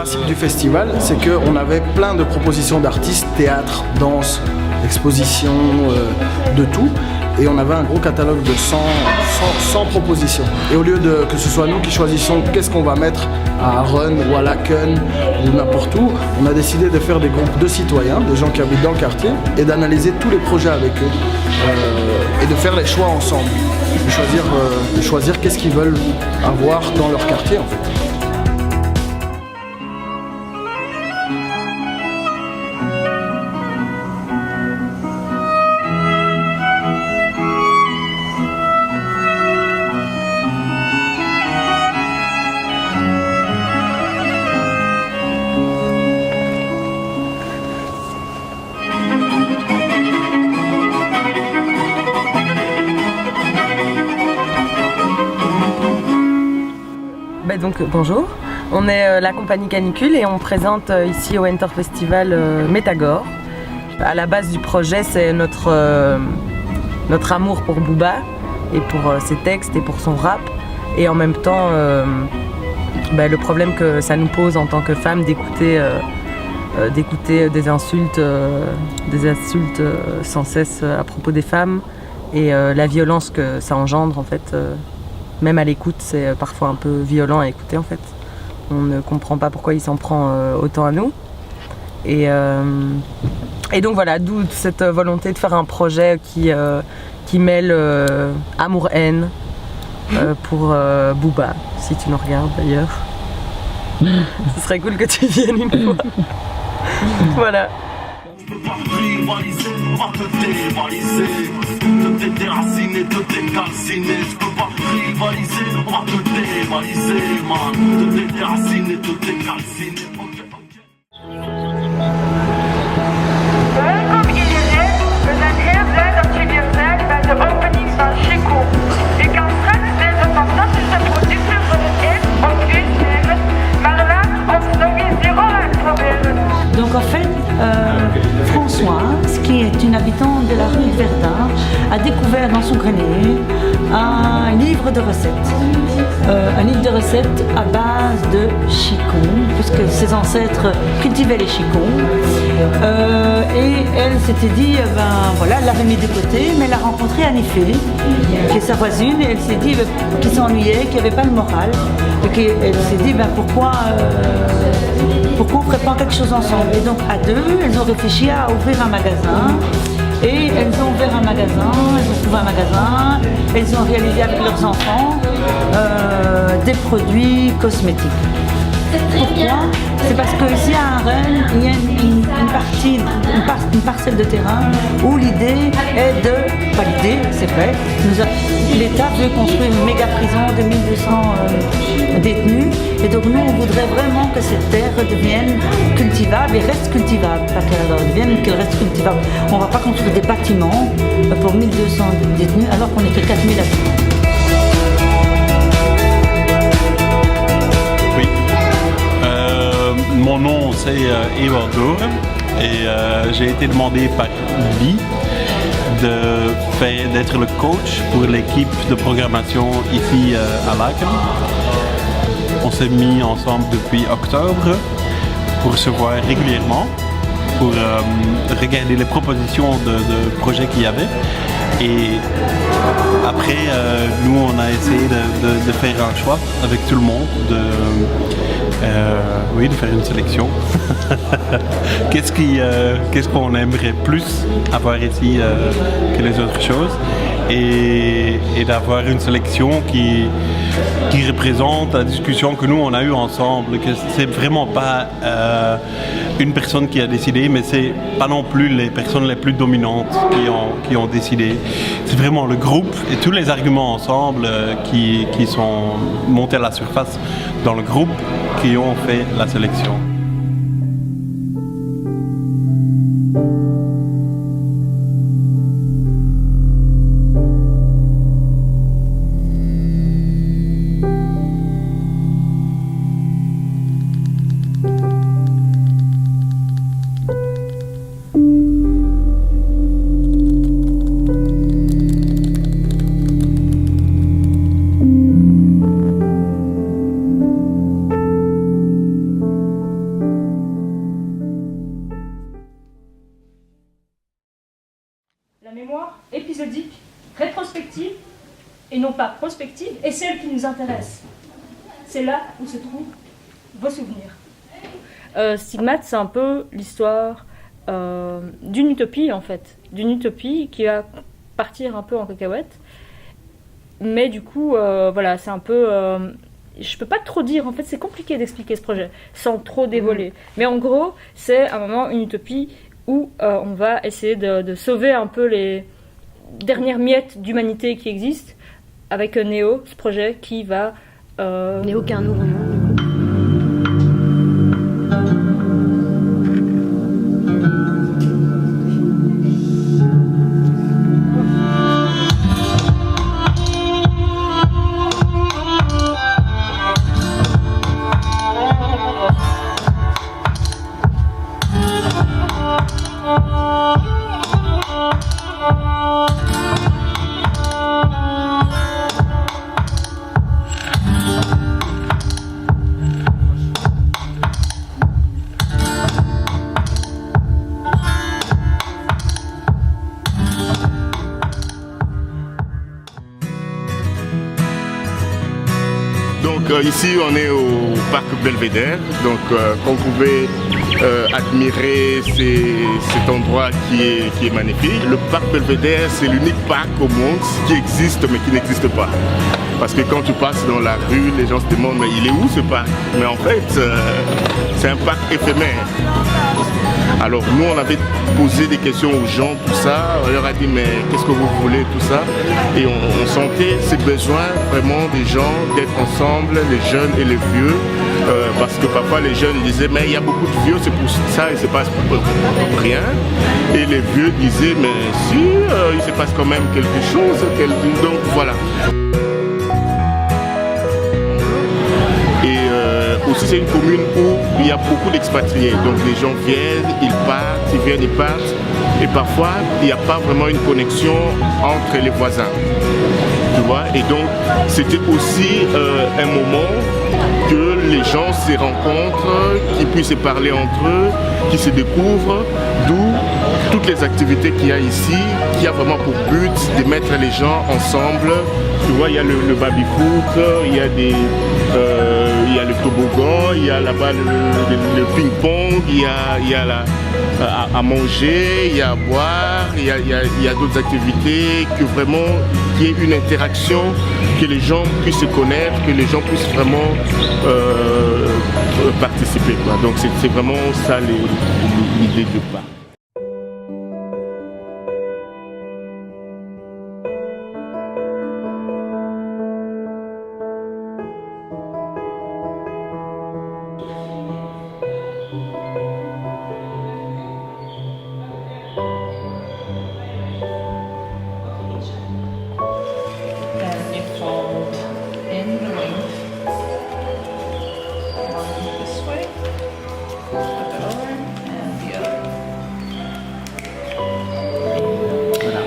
principe du festival, c'est qu'on avait plein de propositions d'artistes, théâtre, danse, exposition, de tout. Et on avait un gros catalogue de 100 propositions. Et au lieu que ce soit nous qui choisissons qu'est-ce qu'on va mettre à Run ou à Laken ou n'importe où, on a décidé de faire des groupes de citoyens, des gens qui habitent dans le quartier, et d'analyser tous les projets avec eux. Et de faire les choix ensemble. De choisir qu'est-ce qu'ils veulent avoir dans leur quartier en fait. Donc bonjour, on est la compagnie Canicule et on présente ici au Winter Festival Métagore. À la base du projet, c'est notre amour pour Booba et pour ses textes et pour son rap, et en même temps le problème que ça nous pose en tant que femmes d'écouter des insultes sans cesse à propos des femmes, et la violence que ça engendre en fait. Même à l'écoute, c'est parfois un peu violent à écouter en fait. On ne comprend pas pourquoi il s'en prend autant à nous. Et donc voilà, d'où cette volonté de faire un projet qui mêle amour-haine pour Booba, si tu nous regardes d'ailleurs. Ce serait cool que tu viennes une fois. Voilà. Je peux pas rivaliser, on va te dévaliser, te déraciner, te décalciner. Je peux pas rivaliser, on va te dévaliser, man. Te déraciner, te décalciner. Welkom iedereen, we zijn heel blij dat jullie er zijn bij de opening van Chico. Je kan straks deze fantastische producten voor het eerst op u nemen, maar laat ons nog eens die rol uitproberen. Donc en fait, Françoise, qui est une habitante de la rue de Verdun, a découvert dans son grenier un livre de recettes. Un livre de recettes à base de chicons, puisque ses ancêtres cultivaient les chicons. Et elle s'était dit, elle l'avait mis de côté, mais elle a rencontré Anifé, qui est sa voisine, et elle s'est dit qu'il s'ennuyait, qu'il n'y avait pas le moral. Et elle s'est dit, pourquoi on ne ferait pas quelque chose ensemble? Et donc à deux, elles ont réfléchi à ouvrir un magasin. Et elles ont ouvert un magasin, elles ont trouvé un magasin, elles ont réalisé avec leurs enfants des produits cosmétiques. Pourquoi? C'est parce qu'ici à Rennes, il y a une parcelle de terrain où l'idée est de, pas l'idée, c'est vrai, l'État veut construire une méga prison de 1200 détenus, et donc nous on voudrait vraiment que cette terre devienne cultivable et reste cultivable, pas qu'elle devienne, qu'elle reste cultivable. On ne va pas construire des bâtiments pour 1200 détenus alors qu'on n'est que 4000 habitants. Mon nom c'est Ewald Doren et j'ai été demandé par Lee d'être le coach pour l'équipe de programmation ici à Laken. On s'est mis ensemble depuis octobre pour se voir régulièrement, pour regarder les propositions de projets qu'il y avait. Et après, nous on a essayé de faire un choix avec tout le monde, de faire une sélection. Qu'est-ce qu'on aimerait plus avoir ici que les autres choses, et d'avoir une sélection qui représente la discussion que nous on a eue ensemble, que c'est vraiment pas une personne qui a décidé, mais c'est pas non plus les personnes les plus dominantes qui ont décidé. C'est vraiment le groupe et tous les arguments ensemble qui sont montés à la surface dans le groupe qui ont fait la sélection. mémoire épisodique, rétrospective, et non pas prospective, est celle qui nous intéresse. C'est là où se trouvent vos souvenirs. Stigmate, c'est un peu l'histoire d'une utopie, en fait. D'une utopie qui va partir un peu en cacahuète. Mais du coup, voilà, c'est un peu... je peux pas trop dire, en fait, c'est compliqué d'expliquer ce projet, sans trop dévoiler. Mais en gros, c'est à un moment une utopie où on va essayer de sauver un peu les dernières miettes d'humanité qui existent, avec Néo, ce projet qui va... Néo qui est un nouveau nom. Ici, on est au parc Belvédère, donc qu'on pouvait admirer cet endroit qui est magnifique. Le parc Belvédère, c'est l'unique parc au monde qui existe mais qui n'existe pas. Parce que quand tu passes dans la rue, les gens se demandent mais il est où ce parc? Mais en fait, c'est un parc éphémère. Alors nous, on avait posé des questions aux gens, tout ça. On leur a dit mais qu'est-ce que vous voulez, tout ça. Et on sentait ce besoin vraiment des gens d'être ensemble, les jeunes et les vieux. Parce que parfois les jeunes disaient mais il y a beaucoup de vieux, c'est pour ça il ne se passe rien. Et les vieux disaient mais si, il se passe quand même quelque chose. Donc voilà. Aussi, c'est une commune où il y a beaucoup d'expatriés. Donc les gens viennent, ils partent, ils viennent, ils partent. Et parfois, il n'y a pas vraiment une connexion entre les voisins. Tu vois? Et donc, c'était aussi un moment que les gens se rencontrent, qu'ils puissent se parler entre eux, qu'ils se découvrent. D'où toutes les activités qu'il y a ici, qui a vraiment pour but de mettre les gens ensemble. Tu vois, il y a le baby-foot, il y a il y a le toboggan, il y a là-bas le ping-pong, il y a à manger, il y a à boire, il y a d'autres activités, que vraiment qu'il y ait une interaction, que les gens puissent se connaître, que les gens puissent vraiment participer, quoi. Donc c'est vraiment ça l'idée de parc.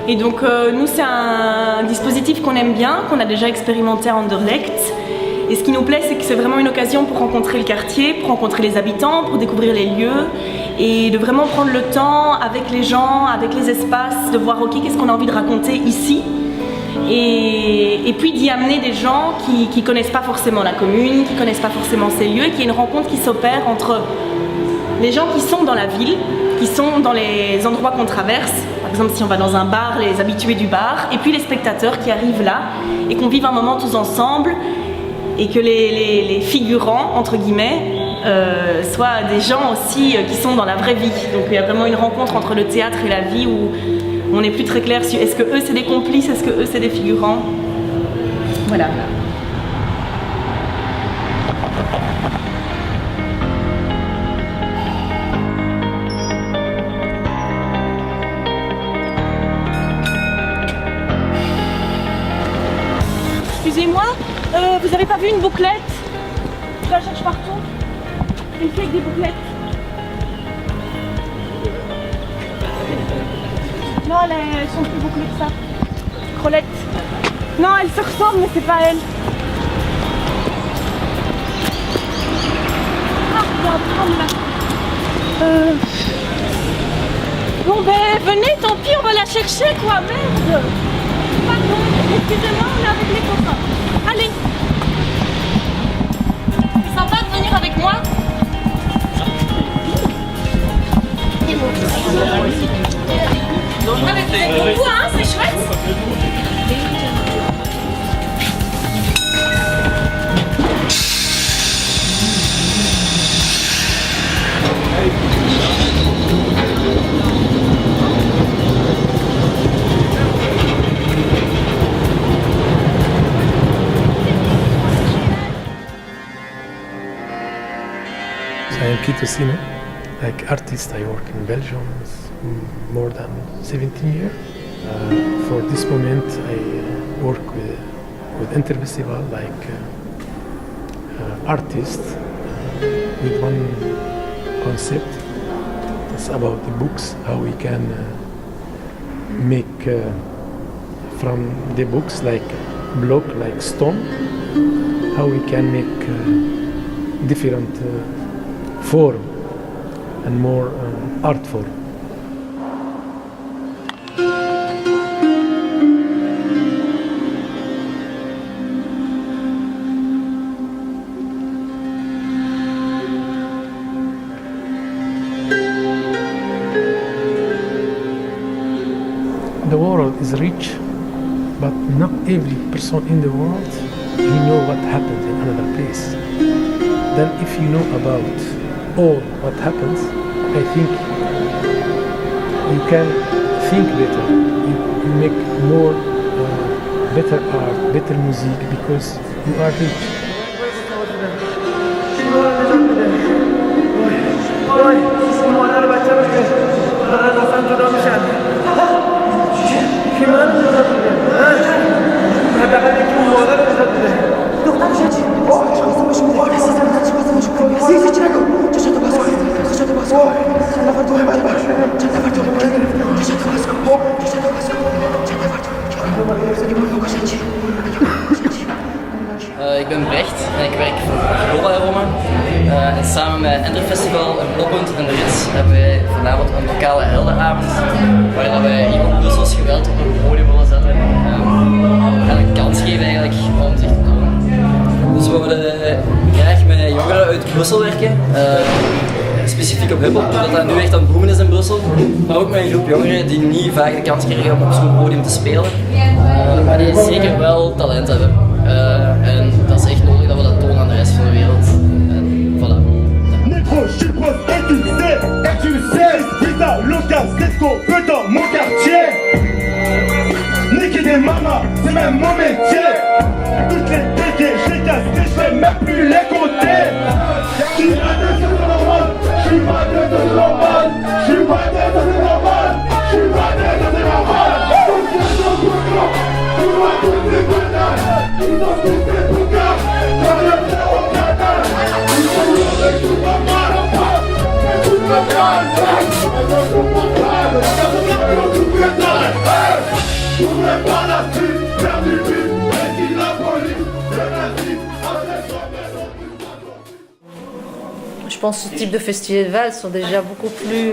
Et donc nous c'est un dispositif qu'on aime bien, qu'on a déjà expérimenté à Anderlecht. Et ce qui nous plaît, c'est que c'est vraiment une occasion pour rencontrer le quartier, pour rencontrer les habitants, pour découvrir les lieux et de vraiment prendre le temps avec les gens, avec les espaces, de voir ok, qu'est-ce qu'on a envie de raconter ici. Et puis d'y amener des gens qui ne connaissent pas forcément la commune, qui ne connaissent pas forcément ces lieux, et qu'il y ait une rencontre qui s'opère entre les gens qui sont dans la ville, qui sont dans les endroits qu'on traverse. Par exemple, si on va dans un bar, les habitués du bar, et puis les spectateurs qui arrivent là, et qu'on vive un moment tous ensemble, et que les figurants, entre guillemets, soient des gens aussi qui sont dans la vraie vie. Donc il y a vraiment une rencontre entre le théâtre et la vie où on n'est plus très clair sur est-ce que eux c'est des complices, est-ce que eux c'est des figurants. Voilà. Excusez-moi, vous avez pas vu une bouclette? Je la cherche partout. Une fille avec des bouclettes. Non, elles sont plus bouclées que ça. Crolette. Non, elles se ressemblent, mais c'est pas elles. Ah, regarde, là. Bon ben venez, tant pis, on va la chercher quoi, merde. Pardon, excusez-moi, on est avec les copains. Allez. Sympa de venir avec moi. Avec vous, hein, c'est chouette. I am Kito Sino, like artist. I work in Belgium more than 17 years. For this moment, I work with Interfestival like artist with one concept. It's about the books, how we can make from the books like block, like stone, how we can make different form and more art form. The world is rich, but not every person in the world he know what happened in another place. Then if you know about all what happens, I think you can think better. You make more better art, better music because you are rich. Ik ben Brecht en ik werk voor Globa Roma. En samen met Interfestival, een blokpunt en de Rits hebben wij vanavond een lokale heldenavond waar wij iemand Brussels geweld op een podium willen zetten. En een kans geven eigenlijk om zich te tonen. Dus we willen graag met jongeren uit Brussel werken. Specifiek op hiphop, omdat dat nu echt aan het boomen is in Brussel. Maar ook met een groep jongeren die niet vaak de kans krijgen om op zo'n podium te spelen. Maar die zeker wel talent hebben. En dat is echt nodig dat we dat tonen aan de rest van de wereld. En voilà. Négro, je suis prof et tu sais, putain, local, c'est ce qu'on veut dans mon quartier. Niquer des mamas, c'est même mon métier. Toutes les dégages, je les casse, je vais même plus les compter. Je suis pas de ce normal, je suis pas de ce normal, je suis pas de ce normal, je suis pas de ce normal. Ils ont tous fait tout cas, dans le fleur au canal. Ils sont tous fait tout pas mal, mais tout le mal. Ils ont tout pas mal, ils ont tout fait mal. J'ouvrais pas la suite, faire du but, et qui la police, le nazi, Je pense que ce type de festivals sont déjà beaucoup plus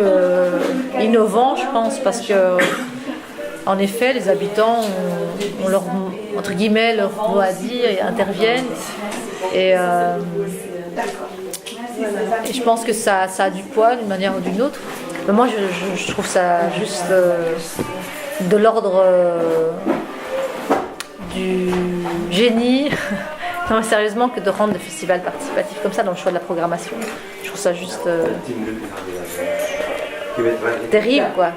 innovants, je pense, parce que en effet, les habitants ont leur, entre guillemets, leur mot à dire et interviennent. Et je pense que ça a du poids d'une manière ou d'une autre. Mais moi, je trouve ça juste de l'ordre du génie, non, sérieusement, que de rendre des festivals participatifs comme ça dans le choix de la programmation. Je trouve ça juste terrible, quoi.